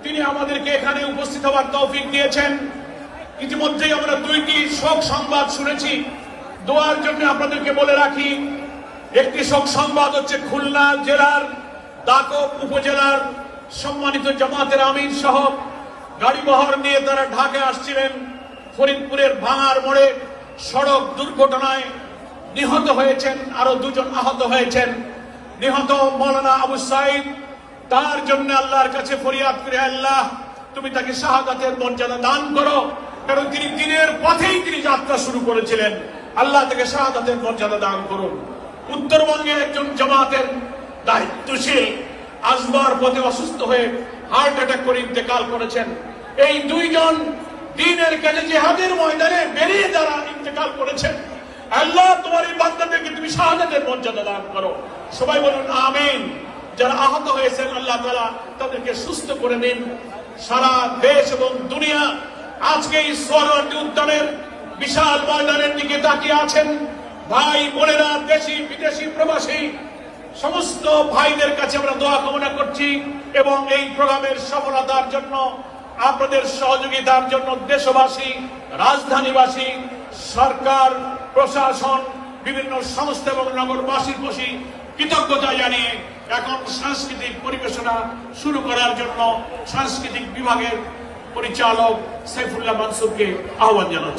তিনি আমাদেরকে এখানে উপস্থিত হওয়ার তৌফিক দিয়েছেন। ইতিমধ্যেই আমরা দুইটি শোক সংবাদ শুনেছি। দোয়ার জন্য আপনাদেরকে বলে রাখি, একটি শোক সংবাদ হচ্ছে খুলনা জেলার দাকব উপজেলার সম্মানিত জামাতের আমির সহ গাড়িবহর নিয়ে তারা ঢাকা আসছিলেন। ফরিদপুরের ভাঙার মোড়ে সড়ক দুর্ঘটনায় নিহত হয়েছেন, আরো দুজন আহত হয়েছেন। নিহত মৌলানা আবু সাইদ, তার জন্য আল্লাহর কাছে ফরিয়াদ করে, আল্লাহ তুমি তাকে শাহাদাতের মর্যাদা দান করো, কারণ তিনি দিনের পথেই তিনি যাত্রা শুরু করেছিলেন। আল্লাহ তাকে শাহাদাতের মর্যাদা দান করুন। উত্তরবঙ্গের একজন জামাতের দায়িত্বশীল আসবার পথে অসুস্থ হয়ে হার্ট অ্যাটাক করে ইন্তেকাল করেছেন। এই দুইজন দ্বীনের কাজে জিহাদের ময়দানে বেরিয়ে যারা ইন্তেকাল করেছেন, আল্লাহ তোমার এই বান্দাদেরকে তুমি শাহাদাতের মর্যাদা দান করো। সবাই বলুন আমিন। যারা আহত হয়েছেন আল্লাহ তাআলা তাদেরকে সুস্থ করে দিন। সারা দেশ এবং দুনিয়া আজকে এই সোহরাওয়ার্দী উদ্যানের বিশাল ময়দানের দিকে তাকিয়ে আছেন। ভাই বোনেরা, দেশি বিদেশি প্রবাসী সমস্ত ভাইদের কাছে আমরা দোয়া কামনা করছি এবং এই প্রোগ্রামের সফলতার জন্য আপনাদের সহযোগিতার জন্য দেশবাসী, রাজধানীবাসী, সরকার, প্রশাসন, বিভিন্ন সংস্থা এবং নগরবাসীর প্রতি কৃতজ্ঞতা জানিয়ে এখন সাংস্কৃতিক পরিবেশনা শুরু করার জন্য সাংস্কৃতিক বিভাগের পরিচালক সাইফুল্লাহ মানসুরকে আহ্বান জানাচ্ছি।